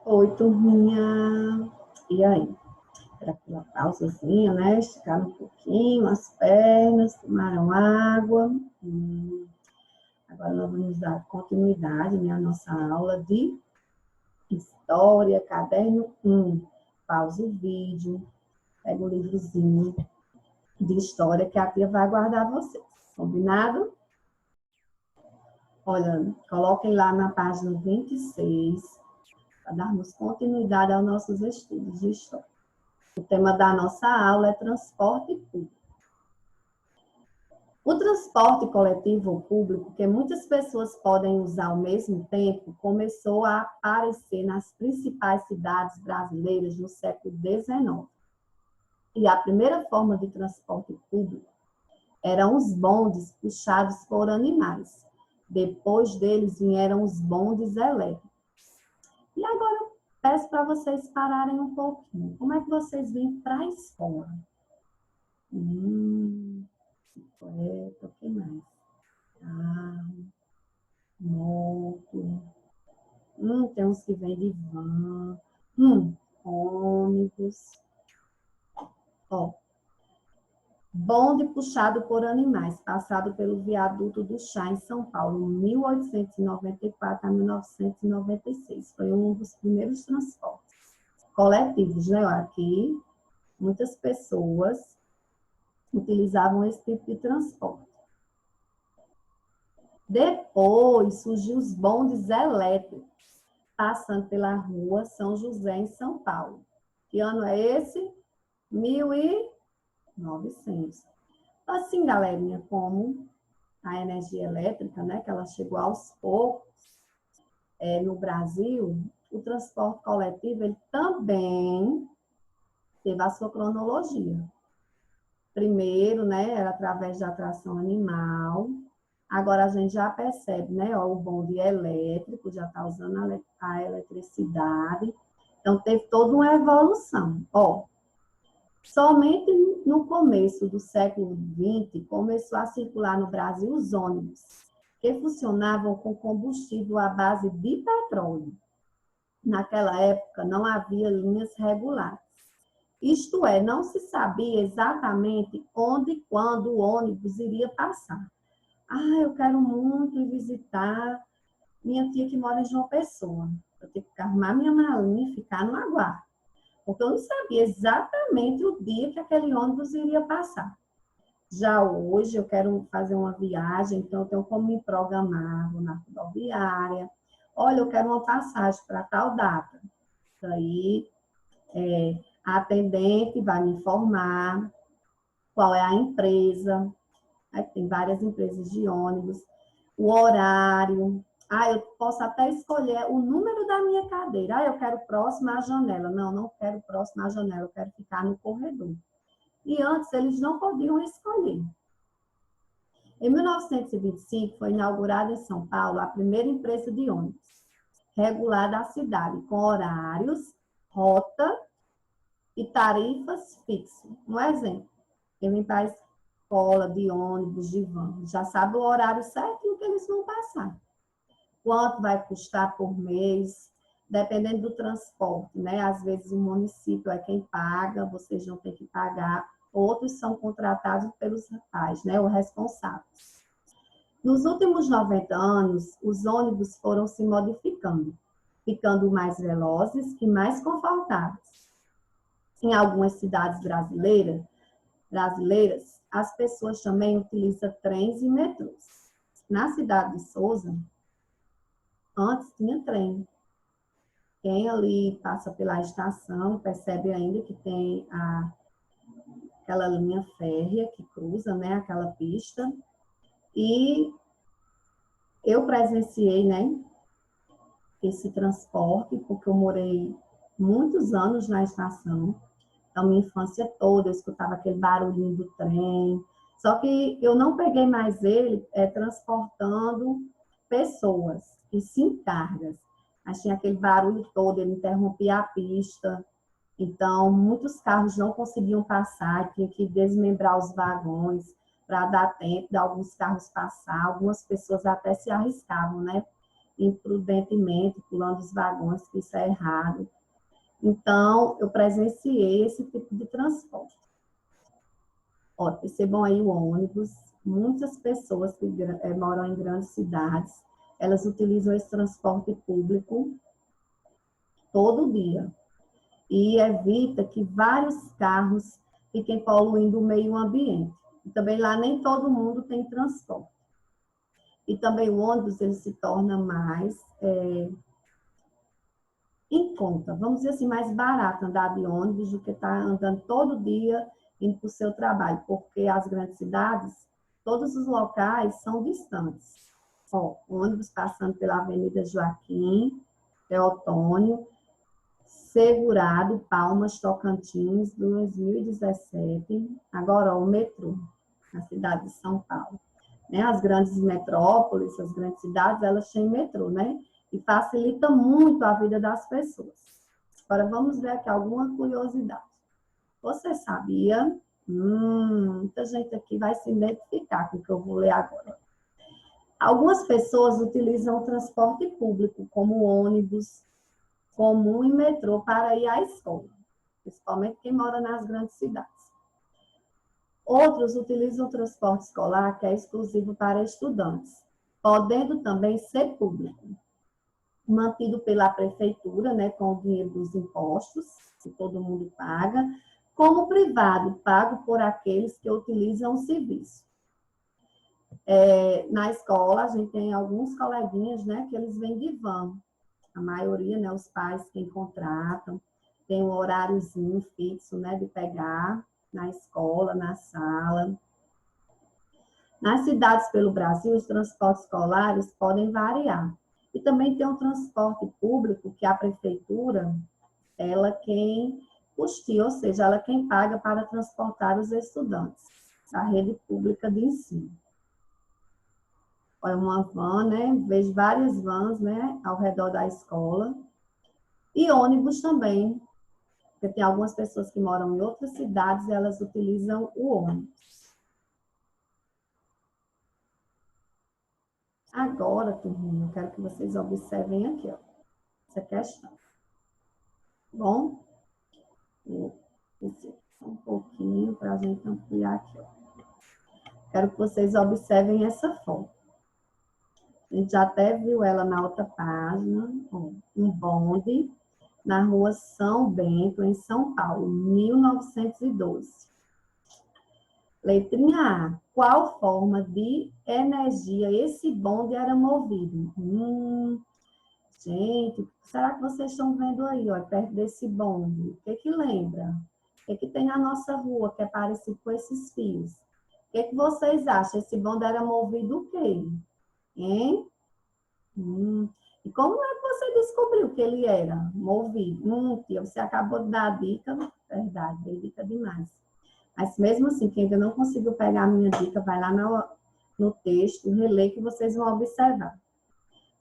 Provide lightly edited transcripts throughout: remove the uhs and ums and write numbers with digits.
Oi, turminha. E aí? Era aquela pausazinha, né? Esticaram um pouquinho as pernas, tomaram água. Agora nós vamos dar continuidade, né, à nossa aula de História, caderno 1. Pausa o vídeo, pega o livrozinho de História que a tia vai aguardar vocês. Combinado? Olha, coloquem lá na página 26 para darmos continuidade aos nossos estudos de História. O tema da nossa aula é transporte público. O transporte coletivo ou público, que muitas pessoas podem usar ao mesmo tempo, começou a aparecer nas principais cidades brasileiras no século XIX. E a primeira forma de transporte público eram os bondes puxados por animais. Depois deles vieram os bondes elétricos. E agora eu peço para vocês pararem um pouquinho. Como é que vocês vêm para a escola? Bicicleta, o que mais? Carro, moto. Tem uns que vêm de van. Ônibus. Ó, bonde puxado por animais, passado pelo viaduto do Chá, em São Paulo, 1894 a 1996. Foi um dos primeiros transportes coletivos, né? Aqui, muitas pessoas utilizavam esse tipo de transporte. Depois surgiu os bondes elétricos, passando pela rua São José, em São Paulo. Que ano é esse? 1900. Assim, galerinha, como a energia elétrica, né, que ela chegou aos poucos no Brasil, o transporte coletivo ele também teve a sua cronologia. Primeiro, né, era através da atração animal. Agora a gente já percebe, né, ó, o bonde elétrico já está usando a eletricidade. Então teve toda uma evolução. Ó, somente no começo do século XX começou a circular no Brasil os ônibus, que funcionavam com combustível à base de petróleo. Naquela época não havia linhas regulares. Isto é, não se sabia exatamente onde e quando o ônibus iria passar. Eu quero muito ir visitar minha tia que mora em João Pessoa. Eu tenho que arrumar minha malinha e ficar no aguardo. Porque eu não sabia exatamente o dia que aquele ônibus iria passar. Já hoje eu quero fazer uma viagem, então eu tenho como me programar, vou na rodoviária. Olha, eu quero uma passagem para tal data. Daí, a atendente vai me informar qual é a empresa. Aí tem várias empresas de ônibus. O horário. Eu posso até escolher o número da minha cadeira. Eu quero próximo à janela. Não, não quero próximo à janela, eu quero ficar no corredor. E antes eles não podiam escolher. Em 1925 foi inaugurada em São Paulo a primeira empresa de ônibus, regulada à cidade, com horários, rota e tarifas fixas. Um exemplo, quem vem para a escola de ônibus, de van, já sabe o horário certinho que eles vão passar. Quanto vai custar por mês, dependendo do transporte, né? Às vezes o município é quem paga, vocês não têm que pagar, outros são contratados pelos pais, né? Os responsáveis. Nos últimos 90 anos, os ônibus foram se modificando, ficando mais velozes e mais confortáveis. Em algumas cidades brasileiras, as pessoas também utilizam trens e metrôs. Na cidade de Souza, antes tinha trem. Quem ali passa pela estação percebe ainda que tem aquela linha férrea que cruza, né, aquela pista. E eu presenciei, né, esse transporte, porque eu morei muitos anos na estação. Então, minha infância toda, eu escutava aquele barulhinho do trem. Só que eu não peguei mais ele transportando pessoas, e sim cargas. Mas tinha aquele barulho todo, ele interrompia a pista. Então, muitos carros não conseguiam passar, tinha que desmembrar os vagões para dar tempo de alguns carros passar. Algumas pessoas até se arriscavam, né? imprudentemente, pulando os vagões, que isso é errado. Então, eu presenciei esse tipo de transporte. Ó, percebam aí o ônibus, muitas pessoas que moram em grandes cidades, elas utilizam esse transporte público todo dia. E evita que vários carros fiquem poluindo o meio ambiente. E também lá nem todo mundo tem transporte. E também o ônibus ele se torna mais em conta, vamos dizer assim, mais barato andar de ônibus do que estar andando todo dia indo para o seu trabalho, porque as grandes cidades, todos os locais são distantes. Ó, ônibus passando pela Avenida Joaquim, Teotônio, segurado, Palmas, Tocantins, 2017. Agora, ó, o metrô, na cidade de São Paulo. Né? As grandes metrópoles, as grandes cidades, elas têm metrô, né? E facilita muito a vida das pessoas. Agora, vamos ver aqui alguma curiosidade. Você sabia? Muita gente aqui vai se identificar com o que eu vou ler agora. Algumas pessoas utilizam o transporte público, como ônibus, comum e metrô, para ir à escola, principalmente quem mora nas grandes cidades. Outros utilizam o transporte escolar, que é exclusivo para estudantes, podendo também ser público, mantido pela prefeitura, né, com o dinheiro dos impostos, que todo mundo paga, como privado, pago por aqueles que utilizam o serviço. Na escola, a gente tem alguns coleguinhas, né, que eles vêm de van. A maioria, né, os pais quem contratam, tem um horáriozinho fixo, né, de pegar na escola, na sala. Nas cidades pelo Brasil, os transportes escolares podem variar. E também tem um transporte público que a prefeitura, ela quem custeia, ou seja, ela quem paga para transportar os estudantes da rede pública de ensino. É uma van, né? Vejo várias vans, né, ao redor da escola. E ônibus também, porque tem algumas pessoas que moram em outras cidades e elas utilizam o ônibus. Agora, turminha, eu quero que vocês observem aqui, ó, essa questão. Bom, vou descer um pouquinho para a gente ampliar aqui, ó. Quero que vocês observem essa foto. A gente já até viu ela na outra página, ó, um bonde na rua São Bento, em São Paulo, 1912. Letrinha A. Qual forma de energia esse bonde era movido? Gente, será que vocês estão vendo aí, ó, perto desse bonde? O que lembra? O que tem na nossa rua que é parecido com esses fios? O que vocês acham? Esse bonde era movido o quê? Hein? E como é que você descobriu que ele era movido? Tia, você acabou de dar a dica, verdade, dei dica demais. Mas mesmo assim, quem ainda não conseguiu pegar a minha dica, vai lá no texto, relê que vocês vão observar.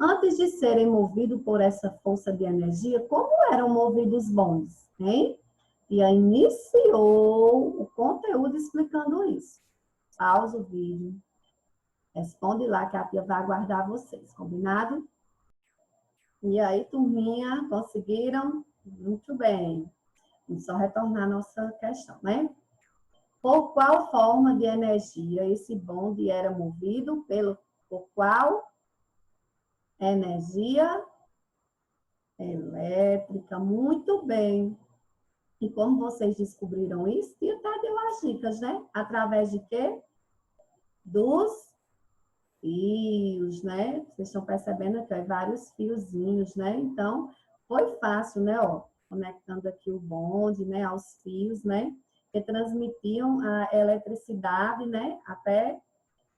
Antes de serem movidos por essa força de energia, como eram movidos os bondes, hein? E aí iniciou o conteúdo explicando isso. Pausa o vídeo. Responde lá que a tia vai aguardar vocês, combinado? E aí, turminha, conseguiram? Muito bem. Vamos só retornar a nossa questão, né? Por qual forma de energia esse bonde era movido? Por qual energia elétrica? Muito bem. E como vocês descobriram isso? E tá deu as dicas, né? Através de quê? Dos fios, né? Vocês estão percebendo que é vários fiozinhos, né? Então, foi fácil, né? Ó, conectando aqui o bonde, né? Aos fios, né? Que transmitiam a eletricidade, né? Até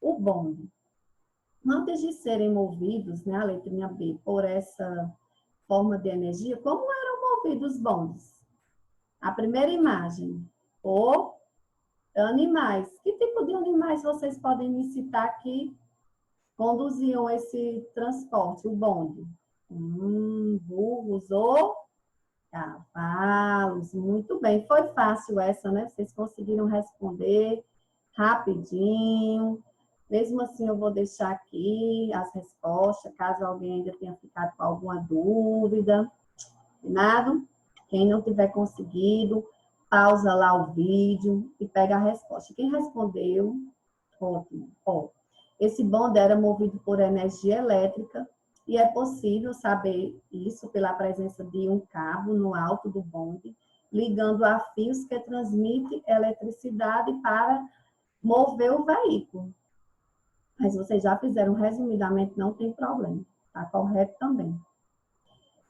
o bonde. Antes de serem movidos, né? A letrinha B, por essa forma de energia, como eram movidos os bondes? A primeira imagem, por animais. Que tipo de animais vocês podem me citar que conduziam esse transporte, o bonde? Burros ou cavalos. Muito bem, foi fácil essa, né? Vocês conseguiram responder rapidinho. Mesmo assim, eu vou deixar aqui as respostas, caso alguém ainda tenha ficado com alguma dúvida. Combinado? Quem não tiver conseguido, pausa lá o vídeo e pega a resposta. Quem respondeu, ótimo. Ó, esse bonde era movido por energia elétrica e é possível saber isso pela presença de um cabo no alto do bonde, ligando a fios que transmitem eletricidade para mover o veículo. Mas vocês já fizeram resumidamente, não tem problema. Está correto também.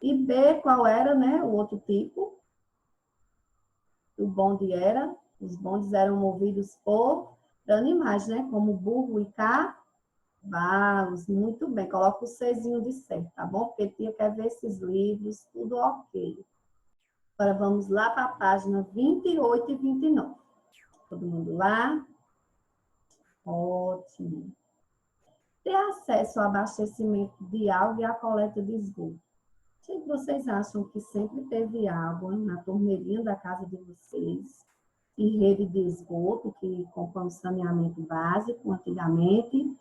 E B, qual era, né, o outro tipo? O bonde era, os bondes eram movidos por animais, né, como burro e cavalos. Muito bem, coloca o Czinho de certo, tá bom? Porque tia quer ver esses livros, tudo ok. Agora vamos lá para a página 28 e 29. Todo mundo lá? Ótimo. Ter acesso ao abastecimento de água e à coleta de esgoto. Gente, vocês acham que sempre teve água na torneirinha da casa de vocês e rede de esgoto, que compõe o saneamento básico antigamente?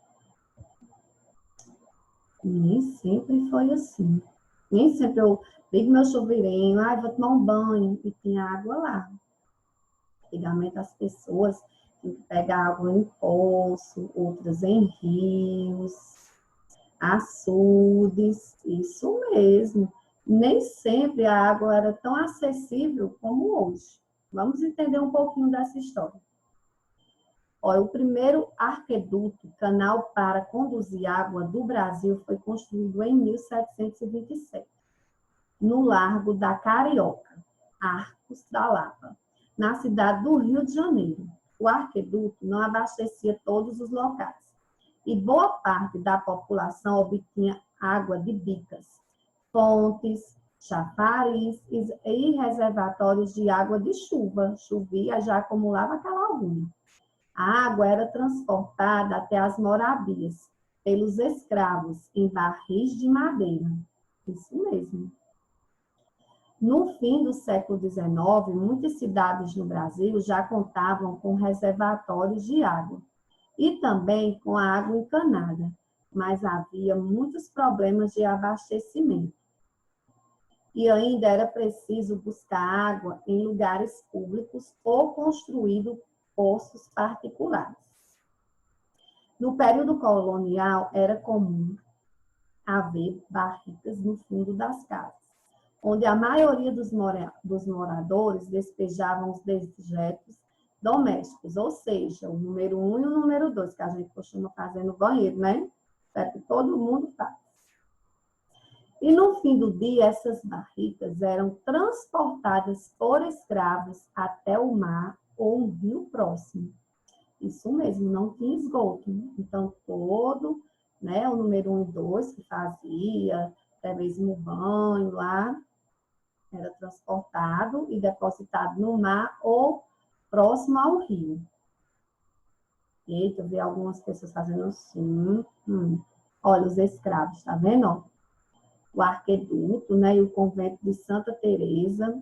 Nem sempre foi assim. Nem sempre eu ligo meu chuveirinho, vou tomar um banho e tinha água lá. Antigamente as pessoas tinham que pegar água em poço, outras em rios, açudes, isso mesmo. Nem sempre a água era tão acessível como hoje. Vamos entender um pouquinho dessa história. Olha, o primeiro arqueduto, canal para conduzir água do Brasil, foi construído em 1727, no Largo da Carioca, Arcos da Lapa, na cidade do Rio de Janeiro. O arqueduto não abastecia todos os locais e boa parte da população obtinha água de bicas, fontes, chafariz e reservatórios de água de chuva. Chovia, já acumulava aquela aguinha. A água era transportada até as moradias pelos escravos em barris de madeira. Isso mesmo. No fim do século XIX, muitas cidades no Brasil já contavam com reservatórios de água e também com a água encanada, mas havia muitos problemas de abastecimento. E ainda era preciso buscar água em lugares públicos ou construir poços particulares. No período colonial, era comum haver barricas no fundo das casas, onde a maioria dos moradores despejavam os dejetos domésticos, ou seja, o número 1 e o número 2, que a gente costuma fazer no banheiro, né? Certo? Todo mundo faz. E no fim do dia, essas barricas eram transportadas por escravos até o mar ou um rio próximo. Isso mesmo, não tinha esgoto. Então, todo, né, o número 1 e 2 que fazia, até mesmo o banho lá, era transportado e depositado no mar ou próximo ao rio. Eita, eu vi algumas pessoas fazendo assim. Olha, os escravos, tá vendo? O arqueduto, né, e o convento de Santa Teresa,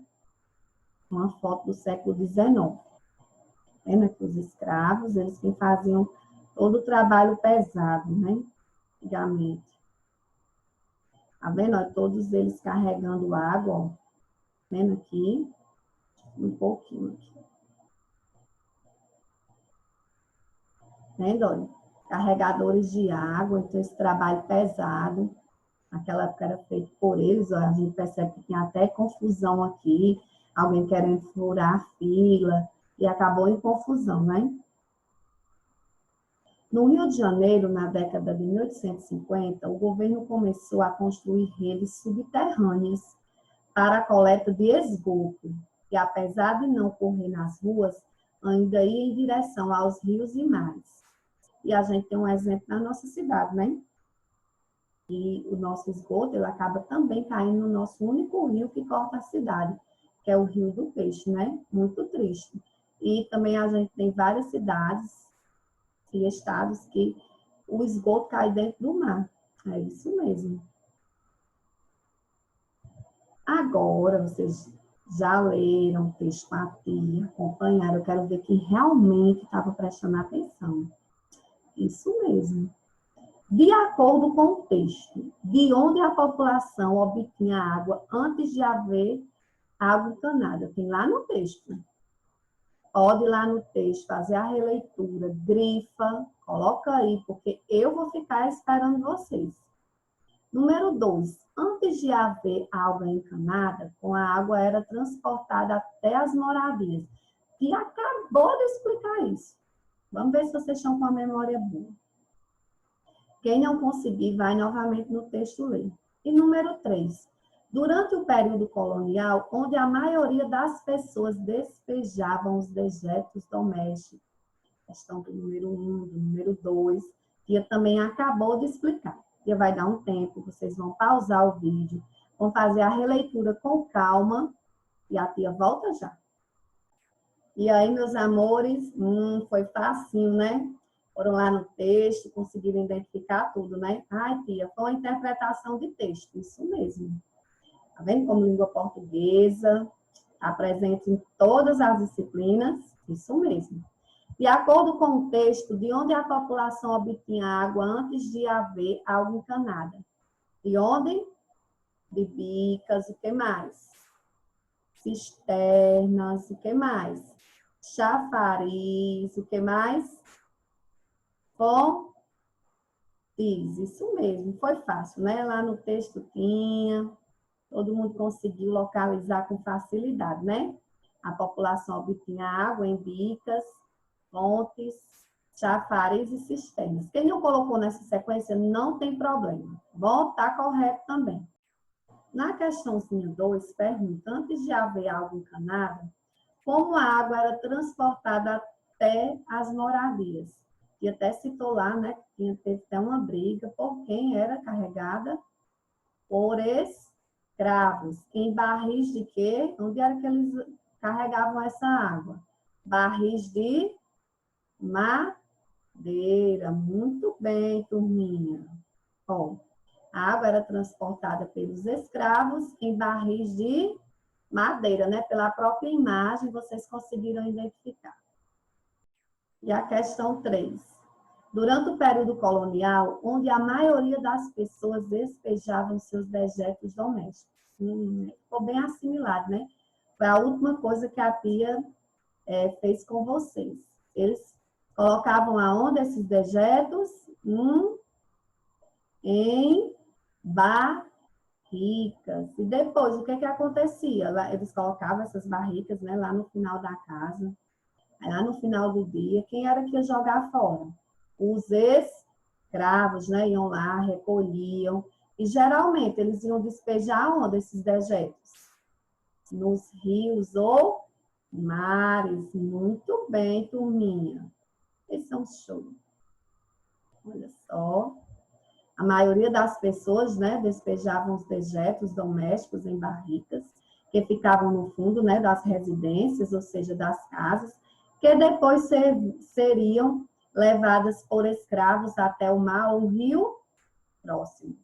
uma foto do século XIX. Vendo aqui os escravos, eles que faziam todo o trabalho pesado, né, antigamente. Tá vendo? Olha, todos eles carregando água, ó. Vendo aqui? Um pouquinho aqui. Vendo? Olha, carregadores de água, então esse trabalho pesado, naquela época era feito por eles, ó, a gente percebe que tinha até confusão aqui, alguém querendo furar a fila, e acabou em confusão, né? No Rio de Janeiro, na década de 1850, o governo começou a construir redes subterrâneas para a coleta de esgoto, que apesar de não correr nas ruas, ainda ia em direção aos rios e mares. E a gente tem um exemplo na nossa cidade, né? E o nosso esgoto, ele acaba também caindo no nosso único rio que corta a cidade, que é o Rio do Peixe, né? Muito triste. E também a gente tem várias cidades e estados que o esgoto cai dentro do mar. É isso mesmo. Agora, vocês já leram o texto com a tia, acompanharam, eu quero ver quem realmente estava prestando atenção. Isso mesmo. De acordo com o texto, de onde a população obtinha água antes de haver água encanada? Tem lá no texto. Pode ir lá no texto, fazer a releitura, grifa, coloca aí, porque eu vou ficar esperando vocês. Número 2. Antes de haver água encanada, com a água era transportada até as moradias. E acabou de explicar isso. Vamos ver se vocês estão com a memória boa. Quem não conseguir, vai novamente no texto ler. E número 3. Durante o período colonial, onde a maioria das pessoas despejavam os dejetos domésticos, questão do número 1, do número 2, Tia também acabou de explicar. Tia vai dar um tempo, vocês vão pausar o vídeo, vão fazer a releitura com calma e a tia volta já. E aí, meus amores, foi facinho, né? Foram lá no texto, conseguiram identificar tudo, né? Ai, tia, foi uma interpretação de texto, isso mesmo. Tá vendo como língua portuguesa está presente em todas as disciplinas? Isso mesmo. De acordo com o texto, de onde a população obtinha água antes de haver água encanada? De onde? De bicas, o que mais? Cisternas, o que mais? Chafariz, o que mais? Fontes, isso mesmo, foi fácil, né? Lá no texto tinha, todo mundo conseguiu localizar com facilidade, né? A população obtinha água em bicas, fontes, chafariz e cisternas. Quem não colocou nessa sequência, não tem problema. Bom, tá correto também. Na questãozinha 2, pergunta, antes de haver água encanada, como a água era transportada até as moradias? E até citou lá, né, que teve até uma briga por quem era carregada por escravos. Em barris de quê? Onde era que eles carregavam essa água? Barris de madeira. Muito bem, turminha. Bom, a água era transportada pelos escravos em barris de madeira, né? Pela própria imagem, vocês conseguiram identificar. E a questão 3. Durante o período colonial, onde a maioria das pessoas despejavam seus dejetos domésticos. Ficou bem assimilado, né? Foi a última coisa que a tia fez com vocês. Eles colocavam aonde esses dejetos? Em barricas. E depois, o que acontecia? Eles colocavam essas barricas, né, lá no final da casa. Aí, lá no final do dia, quem era que ia jogar fora? Os escravos, né, iam lá, recolhiam. E, geralmente, eles iam despejar onde esses dejetos? Nos rios ou mares. Muito bem, turminha. Esse é um show. Olha só. A maioria das pessoas, né, despejavam os dejetos domésticos em barricas, que ficavam no fundo, né, das residências, ou seja, das casas, que depois seriam levadas por escravos até o mar ou rio próximo.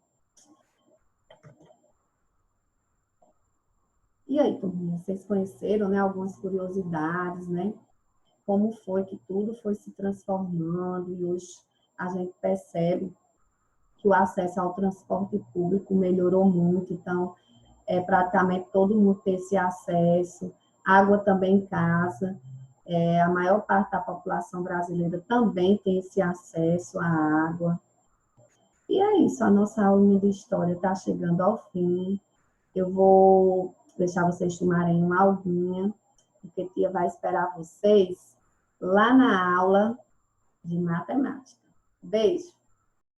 E aí, turminha, vocês conheceram, né, algumas curiosidades, né? Como foi que tudo foi se transformando e hoje a gente percebe que o acesso ao transporte público melhorou muito, então, praticamente todo mundo tem esse acesso, água também em casa, a maior parte da população brasileira também tem esse acesso à água. E é isso, a nossa aulinha de história está chegando ao fim. Eu vou deixar vocês tomarem uma aulinha, porque a tia vai esperar vocês lá na aula de matemática. Beijo!